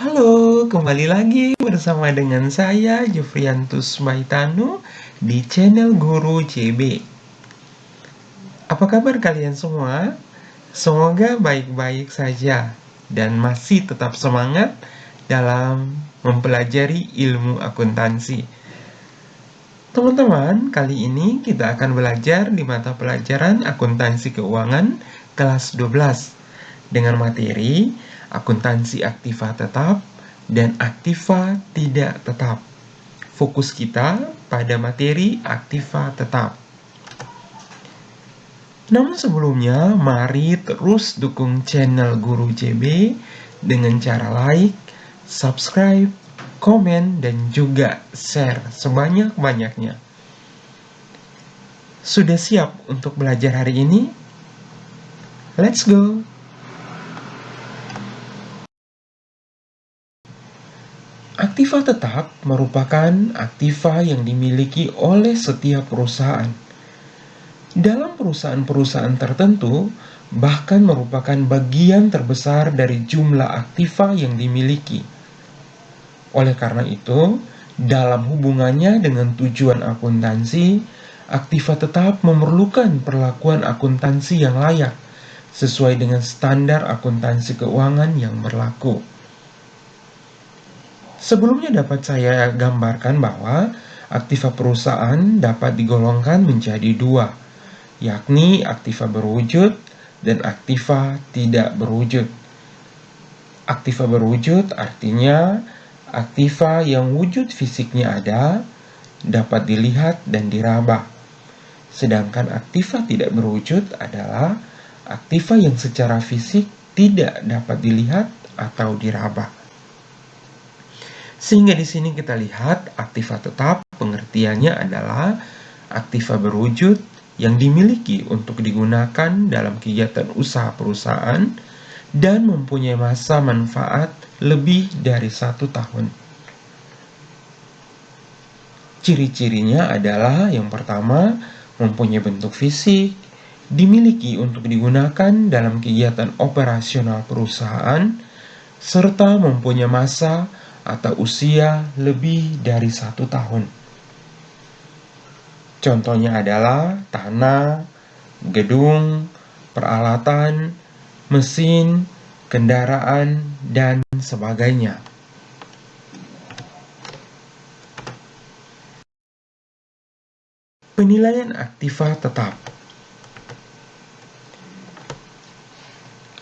Halo, kembali lagi bersama dengan saya Jufriantus Maitanu di channel Guru JB. Apa kabar kalian semua? Semoga baik-baik saja dan masih tetap semangat dalam mempelajari ilmu akuntansi. Teman-teman, kali ini kita akan belajar di mata pelajaran akuntansi keuangan kelas 12 dengan materi akuntansi aktiva tetap dan aktiva tidak tetap. Fokus kita pada materi aktiva tetap. Namun sebelumnya, mari terus dukung channel Guru JB dengan cara like, subscribe, komen, dan juga share sebanyak-banyaknya. Sudah siap untuk belajar hari ini? Let's go! Aktiva tetap merupakan aktiva yang dimiliki oleh setiap perusahaan. Dalam perusahaan-perusahaan tertentu, bahkan merupakan bagian terbesar dari jumlah aktiva yang dimiliki. Oleh karena itu, dalam hubungannya dengan tujuan akuntansi, aktiva tetap memerlukan perlakuan akuntansi yang layak, sesuai dengan standar akuntansi keuangan yang berlaku. Sebelumnya dapat saya gambarkan bahwa aktiva perusahaan dapat digolongkan menjadi dua, yakni aktiva berwujud dan aktiva tidak berwujud. Aktiva berwujud artinya aktiva yang wujud fisiknya ada, dapat dilihat dan diraba. Sedangkan aktiva tidak berwujud adalah aktiva yang secara fisik tidak dapat dilihat atau diraba. Sehingga di sini kita lihat aktiva tetap pengertiannya adalah aktiva berwujud yang dimiliki untuk digunakan dalam kegiatan usaha perusahaan dan mempunyai masa manfaat lebih dari 1 tahun. Ciri-cirinya adalah yang pertama, mempunyai bentuk fisik, dimiliki untuk digunakan dalam kegiatan operasional perusahaan, serta mempunyai masa atau usia lebih dari 1 tahun. Contohnya adalah tanah, gedung, peralatan, mesin, kendaraan, dan sebagainya. Penilaian aktiva tetap.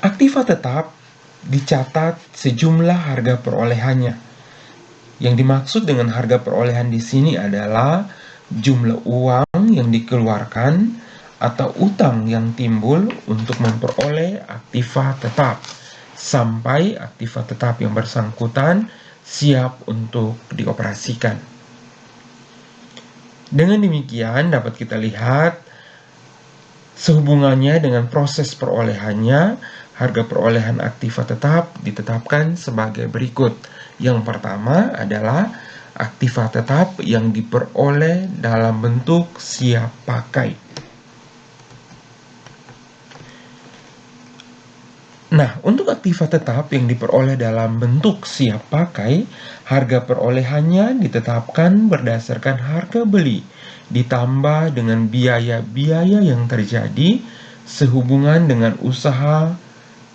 Aktiva tetap dicatat sejumlah harga perolehannya. Yang dimaksud dengan harga perolehan di sini adalah jumlah uang yang dikeluarkan atau utang yang timbul untuk memperoleh aktiva tetap sampai aktiva tetap yang bersangkutan siap untuk dioperasikan. Dengan demikian dapat kita lihat sehubungannya dengan proses perolehannya. Harga perolehan aktiva tetap ditetapkan sebagai berikut. Yang pertama adalah aktiva tetap yang diperoleh dalam bentuk siap pakai. Nah, untuk aktiva tetap yang diperoleh dalam bentuk siap pakai, harga perolehannya ditetapkan berdasarkan harga beli ditambah dengan biaya-biaya yang terjadi sehubungan dengan usaha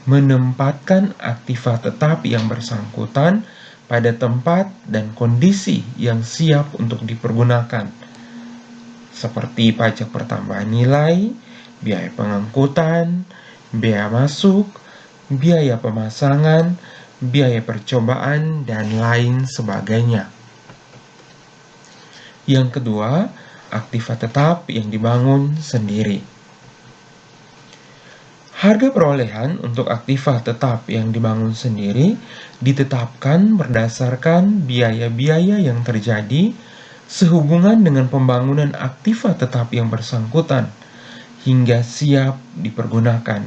menempatkan aktiva tetap yang bersangkutan pada tempat dan kondisi yang siap untuk dipergunakan, seperti pajak pertambahan nilai, biaya pengangkutan, biaya masuk, biaya pemasangan, biaya percobaan, dan lain sebagainya. Yang kedua, aktiva tetap yang dibangun sendiri. Harga perolehan untuk aktiva tetap yang dibangun sendiri ditetapkan berdasarkan biaya-biaya yang terjadi sehubungan dengan pembangunan aktiva tetap yang bersangkutan hingga siap dipergunakan.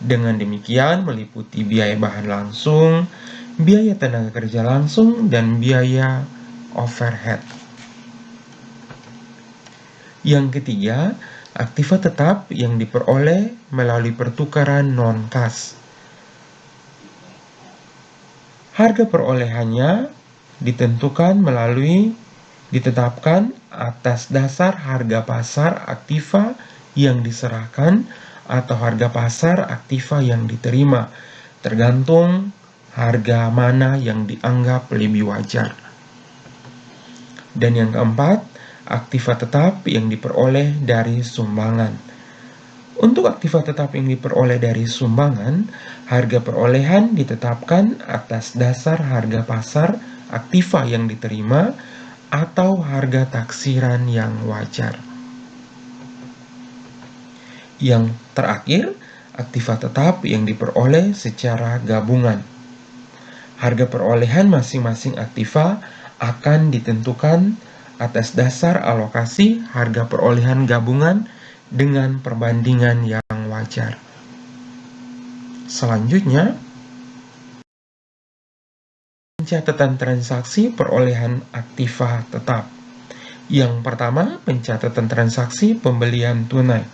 Dengan demikian meliputi biaya bahan langsung, biaya tenaga kerja langsung, dan biaya overhead. Yang ketiga, aktiva tetap yang diperoleh melalui pertukaran non-kas. Harga perolehannya ditetapkan atas dasar harga pasar aktiva yang diserahkan atau harga pasar aktiva yang diterima, tergantung harga mana yang dianggap lebih wajar. Dan yang keempat, aktiva tetap yang diperoleh dari sumbangan. Untuk aktiva tetap yang diperoleh dari sumbangan, harga perolehan ditetapkan atas dasar harga pasar aktiva yang diterima atau harga taksiran yang wajar. Yang terakhir, aktiva tetap yang diperoleh secara gabungan. Harga perolehan masing-masing aktiva akan ditentukan atas dasar alokasi harga perolehan gabungan dengan perbandingan yang wajar. Selanjutnya, pencatatan transaksi perolehan aktiva tetap. Yang pertama, pencatatan transaksi pembelian tunai.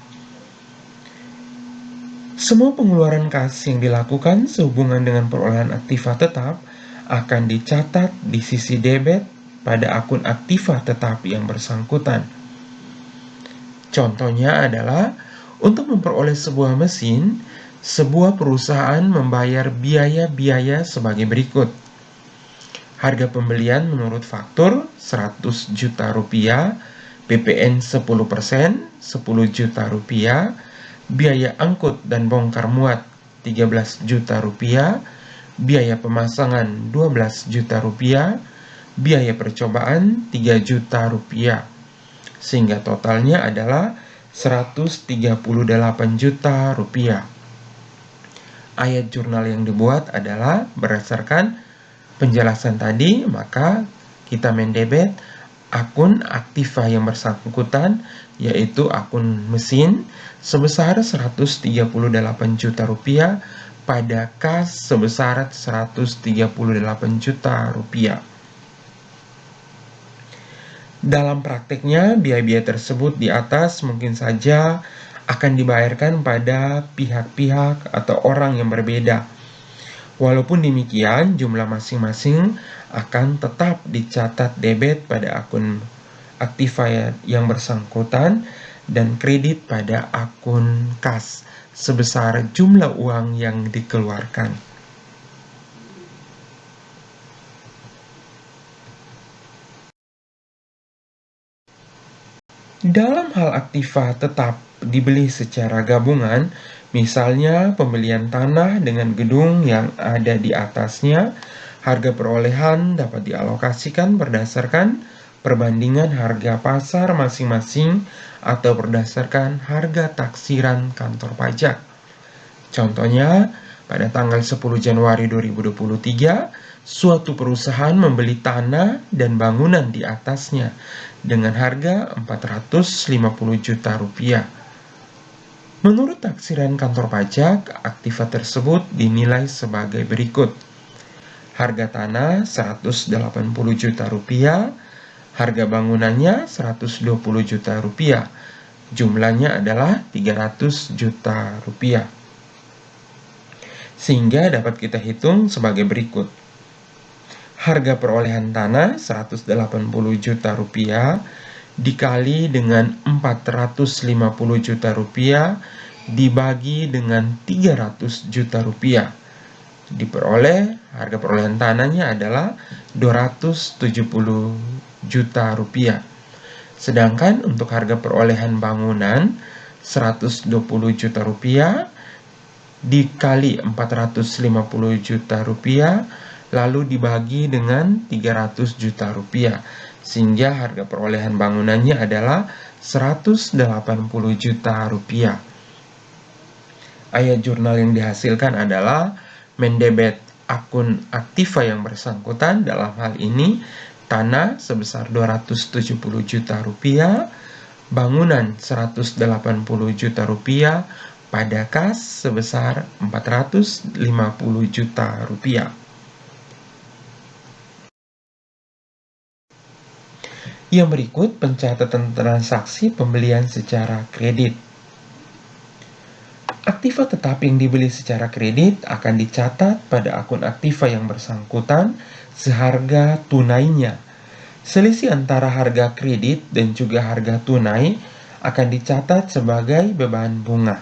Semua pengeluaran kas yang dilakukan sehubungan dengan perolehan aktiva tetap akan dicatat di sisi debit pada akun aktiva tetap yang bersangkutan. Contohnya adalah untuk memperoleh sebuah mesin, sebuah perusahaan membayar biaya-biaya sebagai berikut. Harga pembelian menurut faktur 100 juta rupiah, PPN 10%, 10 juta rupiah, biaya angkut dan bongkar muat 13 juta rupiah, biaya pemasangan 12 juta rupiah, biaya percobaan 3 juta rupiah. Sehingga totalnya adalah 138 juta rupiah. Ayat jurnal yang dibuat adalah berdasarkan penjelasan tadi, maka kita mendebet akun aktiva yang bersangkutan, yaitu akun mesin, sebesar 138 juta rupiah pada kas sebesar 138 juta rupiah. Dalam prakteknya, biaya-biaya tersebut di atas mungkin saja akan dibayarkan pada pihak-pihak atau orang yang berbeda. Walaupun demikian, jumlah masing-masing akan tetap dicatat debit pada akun aktiva yang bersangkutan dan kredit pada akun kas sebesar jumlah uang yang dikeluarkan. Dalam hal aktiva tetap dibeli secara gabungan, misalnya pembelian tanah dengan gedung yang ada di atasnya, harga perolehan dapat dialokasikan berdasarkan perbandingan harga pasar masing-masing atau berdasarkan harga taksiran kantor pajak. Contohnya, pada tanggal 10 Januari 2023, suatu perusahaan membeli tanah dan bangunan di atasnya dengan harga 450 juta rupiah. Menurut taksiran kantor pajak, aktiva tersebut dinilai sebagai berikut. Harga tanah 180 juta rupiah, harga bangunannya 120 juta rupiah. Jumlahnya adalah 300 juta rupiah. Sehingga dapat kita hitung sebagai berikut. Harga perolehan tanah 180 juta rupiah dikali dengan 450 juta rupiah dibagi dengan 300 juta rupiah. Diperoleh harga perolehan tanahnya adalah 270 juta rupiah. Sedangkan untuk harga perolehan bangunan 120 juta rupiah dikali 450 juta rupiah lalu dibagi dengan 300 juta rupiah, sehingga harga perolehan bangunannya adalah 180 juta rupiah. Ayat jurnal yang dihasilkan adalah mendebet akun aktiva yang bersangkutan, dalam hal ini tanah sebesar 270 juta rupiah, bangunan 180 juta rupiah, pada kas sebesar 450 juta rupiah. Yang berikut pencatatan transaksi pembelian secara kredit. Aktiva tetap yang dibeli secara kredit akan dicatat pada akun aktiva yang bersangkutan seharga tunainya. Selisih antara harga kredit dan juga harga tunai akan dicatat sebagai beban bunga.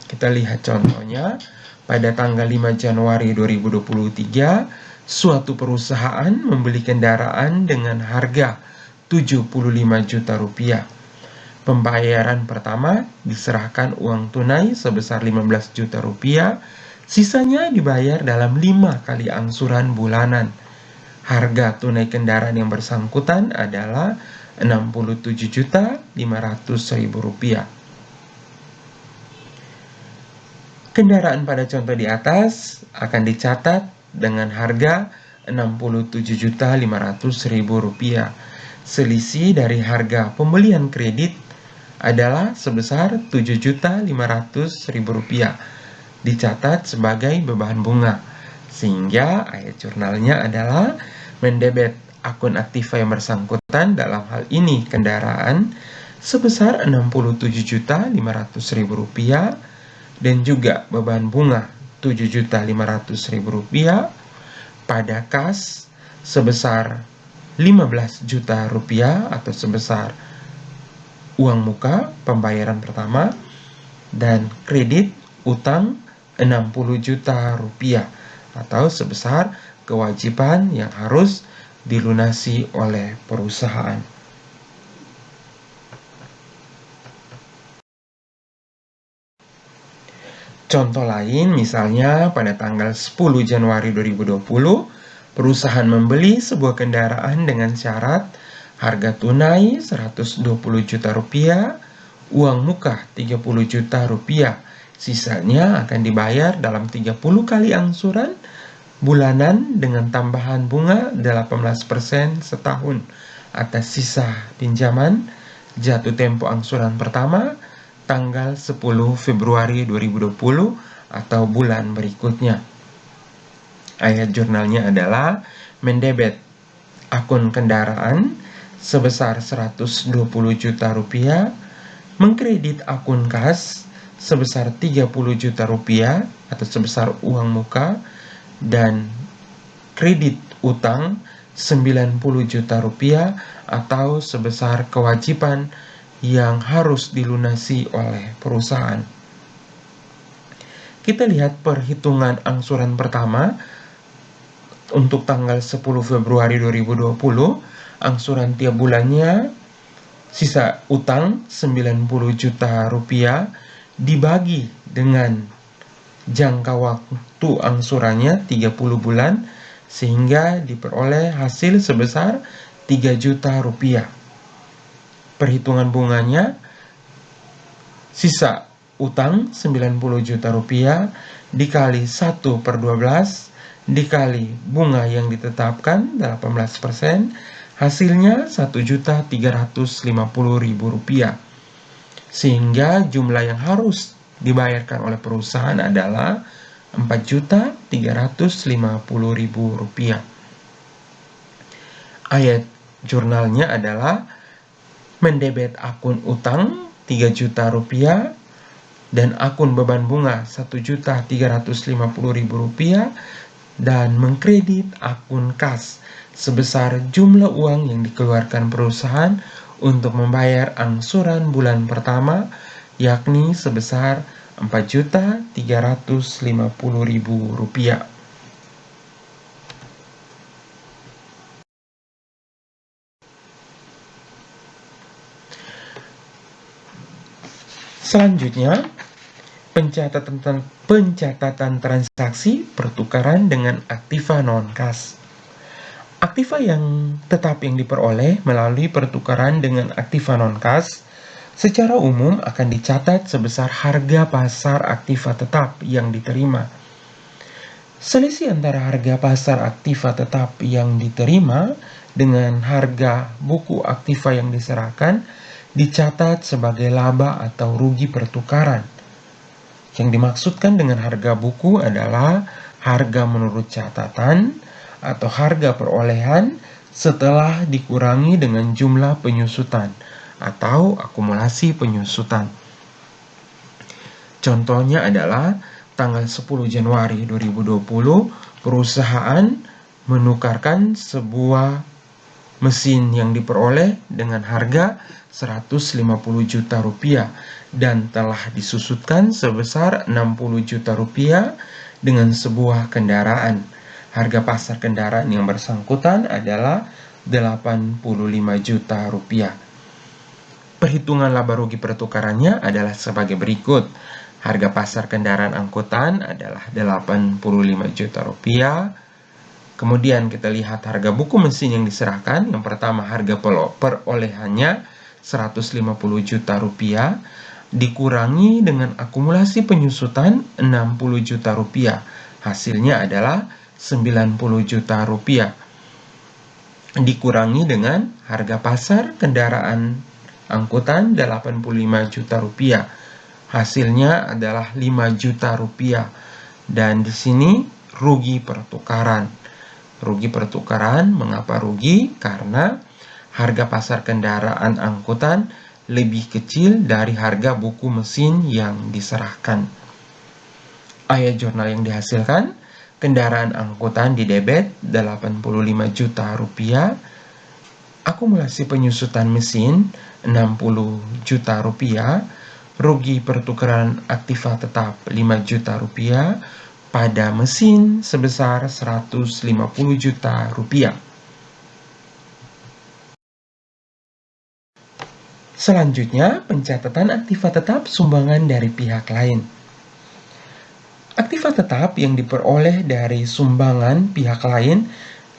Kita lihat contohnya, pada tanggal 5 Januari 2023, suatu perusahaan membeli kendaraan dengan harga 75 juta rupiah. Pembayaran pertama diserahkan uang tunai sebesar 15 juta rupiah, sisanya dibayar dalam 5 kali angsuran bulanan. Harga tunai kendaraan yang bersangkutan adalah 67.500.000 rupiah. Kendaraan pada contoh di atas akan dicatat dengan harga 67.500.000 rupiah. Selisih dari harga pembelian kredit adalah sebesar 7.500.000 rupiah, dicatat sebagai beban bunga, sehingga ayat jurnalnya adalah mendebet akun aktiva yang bersangkutan, dalam hal ini kendaraan, sebesar 67.500.000 rupiah, dan juga beban bunga 7.500.000 rupiah pada kas sebesar 15 juta rupiah atau sebesar uang muka pembayaran pertama, dan kredit utang 60 juta rupiah atau sebesar kewajiban yang harus dilunasi oleh perusahaan. Contoh lain, misalnya pada tanggal 10 Januari 2020, perusahaan membeli sebuah kendaraan dengan syarat harga tunai 120 juta rupiah, uang muka 30 juta rupiah. Sisanya akan dibayar dalam 30 kali angsuran bulanan dengan tambahan bunga 18% setahun atas sisa pinjaman. Jatuh tempo angsuran pertama tanggal 10 Februari 2020 atau bulan berikutnya. Ayat jurnalnya adalah mendebet akun kendaraan sebesar 120 juta rupiah, mengkredit akun kas sebesar 30 juta rupiah atau sebesar uang muka, dan kredit utang 90 juta rupiah atau sebesar kewajiban yang harus dilunasi oleh perusahaan. Kita lihat perhitungan angsuran pertama untuk tanggal 10 Februari 2020. Angsuran tiap bulannya sisa utang 90 juta rupiah dibagi dengan jangka waktu angsurannya 30 bulan sehingga diperoleh hasil sebesar 3 juta rupiah. Perhitungan bunganya, sisa utang 90 juta rupiah dikali 1/12 dikali bunga yang ditetapkan 18%, hasilnya 1.350.000 rupiah. Sehingga jumlah yang harus dibayarkan oleh perusahaan adalah 4.350.000 rupiah. Ayat jurnalnya adalah mendebet akun utang 3 juta rupiah dan akun beban bunga 1.350.000 rupiah, dan mengkredit akun kas sebesar jumlah uang yang dikeluarkan perusahaan untuk membayar angsuran bulan pertama, yakni sebesar 4.350.000 rupiah. Selanjutnya, pencatatan transaksi pertukaran dengan aktiva non-kas. Aktiva yang tetap yang diperoleh melalui pertukaran dengan aktiva non-kas secara umum akan dicatat sebesar harga pasar aktiva tetap yang diterima. Selisih antara harga pasar aktiva tetap yang diterima dengan harga buku aktiva yang diserahkan dicatat sebagai laba atau rugi pertukaran. Yang dimaksudkan dengan harga buku adalah harga menurut catatan atau harga perolehan setelah dikurangi dengan jumlah penyusutan atau akumulasi penyusutan. Contohnya adalah tanggal 10 Januari 2020, perusahaan menukarkan sebuah mesin yang diperoleh dengan harga 150 juta rupiah dan telah disusutkan sebesar 60 juta rupiah dengan sebuah kendaraan. Harga pasar kendaraan yang bersangkutan adalah 85 juta rupiah. Perhitungan laba rugi pertukarannya adalah sebagai berikut. Harga pasar kendaraan angkutan adalah 85 juta rupiah. Kemudian kita lihat harga buku mesin yang diserahkan. Yang pertama, harga perolehannya 150 juta rupiah dikurangi dengan akumulasi penyusutan 60 juta rupiah. Hasilnya adalah 90 juta rupiah. Dikurangi dengan harga pasar kendaraan angkutan 85 juta rupiah. Hasilnya adalah 5 juta rupiah. Dan di sini rugi pertukaran. Rugi pertukaran, mengapa rugi? Karena harga pasar kendaraan angkutan lebih kecil dari harga buku mesin yang diserahkan. Ayat jurnal yang dihasilkan, kendaraan angkutan didebet 85 juta rupiah, akumulasi penyusutan mesin 60 juta rupiah, rugi pertukaran aktiva tetap 5 juta rupiah, pada mesin sebesar 150 juta rupiah. Selanjutnya, pencatatan aktiva tetap sumbangan dari pihak lain. Aktiva tetap yang diperoleh dari sumbangan pihak lain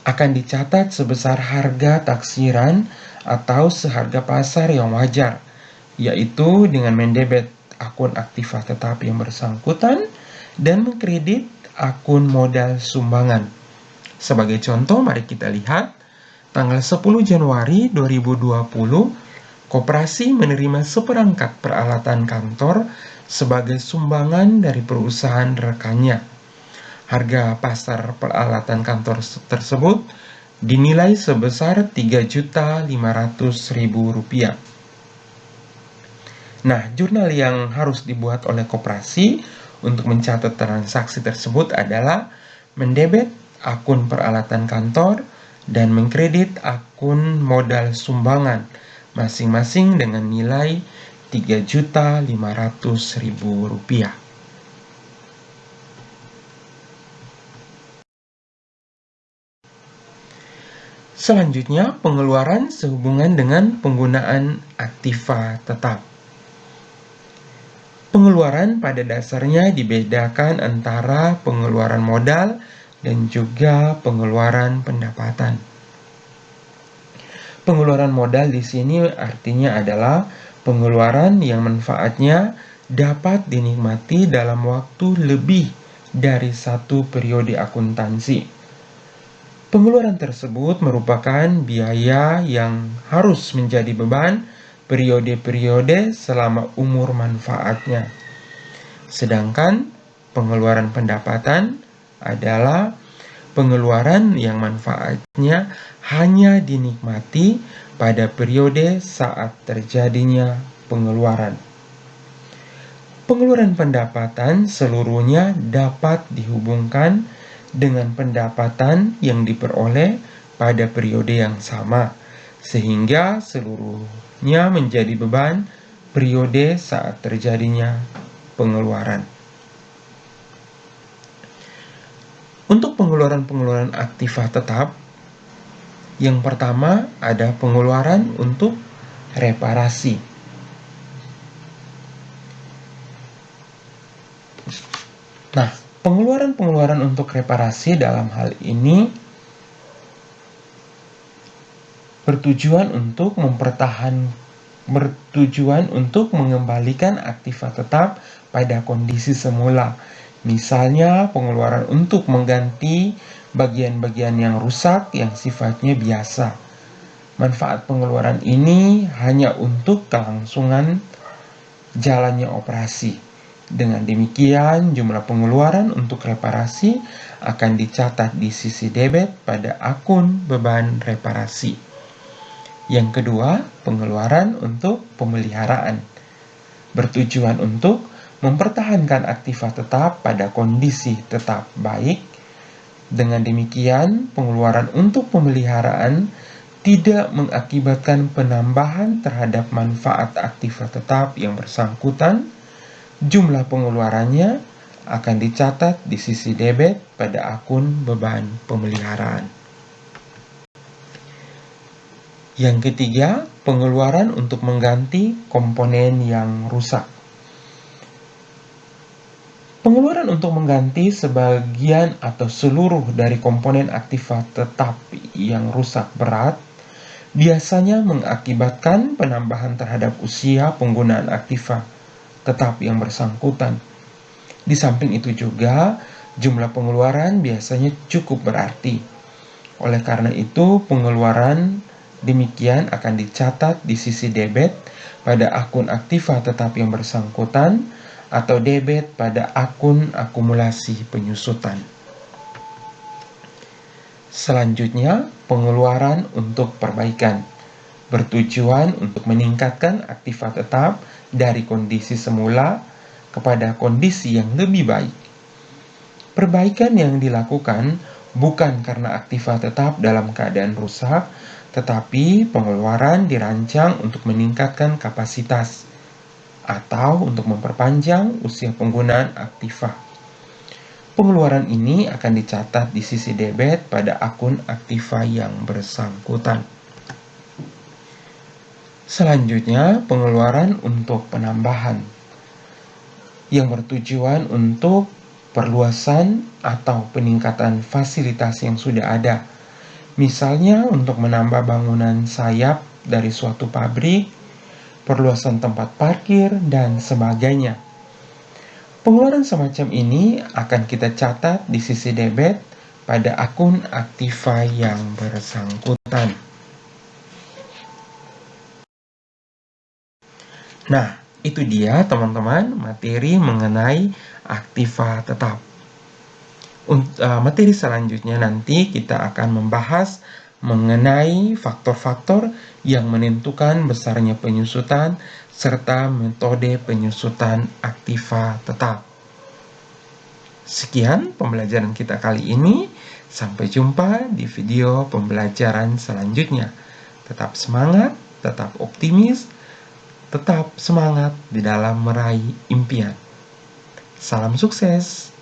akan dicatat sebesar harga taksiran atau seharga pasar yang wajar, yaitu dengan mendebet akun aktiva tetap yang bersangkutan dan mengkredit akun modal sumbangan. Sebagai contoh, mari kita lihat tanggal 10 Januari 2020, koperasi menerima seperangkat peralatan kantor sebagai sumbangan dari perusahaan rekannya. Harga pasar peralatan kantor tersebut dinilai sebesar 3.500.000 rupiah. Nah, jurnal yang harus dibuat oleh koperasi untuk mencatat transaksi tersebut adalah mendebet akun peralatan kantor dan mengkredit akun modal sumbangan masing-masing dengan nilai 3.500.000 rupiah. Selanjutnya, pengeluaran sehubungan dengan penggunaan aktiva tetap. Pengeluaran pada dasarnya dibedakan antara pengeluaran modal dan juga pengeluaran pendapatan. Pengeluaran modal di sini artinya adalah pengeluaran yang manfaatnya dapat dinikmati dalam waktu lebih dari satu periode akuntansi. Pengeluaran tersebut merupakan biaya yang harus menjadi beban periode-periode selama umur manfaatnya. Sedangkan pengeluaran pendapatan adalah pengeluaran yang manfaatnya hanya dinikmati pada periode saat terjadinya pengeluaran. Pengeluaran pendapatan seluruhnya dapat dihubungkan dengan pendapatan yang diperoleh pada periode yang sama, sehingga seluruhnya menjadi beban periode saat terjadinya pengeluaran. Untuk pengeluaran-pengeluaran aktiva tetap, yang pertama ada pengeluaran untuk reparasi. Nah, pengeluaran-pengeluaran untuk reparasi dalam hal ini bertujuan untuk mengembalikan aktiva tetap pada kondisi semula. Misalnya, pengeluaran untuk mengganti bagian-bagian yang rusak yang sifatnya biasa. Manfaat pengeluaran ini hanya untuk kelangsungan jalannya operasi. Dengan demikian, jumlah pengeluaran untuk reparasi akan dicatat di sisi debit pada akun beban reparasi. Yang kedua, pengeluaran untuk pemeliharaan bertujuan untuk mempertahankan aktiva tetap pada kondisi tetap baik. Dengan demikian, pengeluaran untuk pemeliharaan tidak mengakibatkan penambahan terhadap manfaat aktiva tetap yang bersangkutan. Jumlah pengeluarannya akan dicatat di sisi debit pada akun beban pemeliharaan. Yang ketiga, pengeluaran untuk mengganti komponen yang rusak. Pengeluaran untuk mengganti sebagian atau seluruh dari komponen aktiva tetap yang rusak berat biasanya mengakibatkan penambahan terhadap usia penggunaan aktiva tetap yang bersangkutan. Di samping itu juga, jumlah pengeluaran biasanya cukup berarti. Oleh karena itu, pengeluaran demikian akan dicatat di sisi debit pada akun aktiva tetap yang bersangkutan atau debit pada akun akumulasi penyusutan. Selanjutnya, pengeluaran untuk perbaikan bertujuan untuk meningkatkan aktiva tetap dari kondisi semula kepada kondisi yang lebih baik. Perbaikan yang dilakukan bukan karena aktiva tetap dalam keadaan rusak, tetapi pengeluaran dirancang untuk meningkatkan kapasitas atau untuk memperpanjang usia penggunaan aktiva. Pengeluaran ini akan dicatat di sisi debit pada akun aktiva yang bersangkutan. Selanjutnya, pengeluaran untuk penambahan yang bertujuan untuk perluasan atau peningkatan fasilitas yang sudah ada. Misalnya untuk menambah bangunan sayap dari suatu pabrik, perluasan tempat parkir, dan sebagainya. Pengeluaran semacam ini akan kita catat di sisi debit pada akun aktiva yang bersangkutan. Nah, itu dia teman-teman materi mengenai aktiva tetap. Materi selanjutnya nanti kita akan membahas mengenai faktor-faktor yang menentukan besarnya penyusutan serta metode penyusutan aktiva tetap. Sekian pembelajaran kita kali ini. Sampai jumpa di video pembelajaran selanjutnya. Tetap semangat, tetap optimis, tetap semangat di dalam meraih impian. Salam sukses!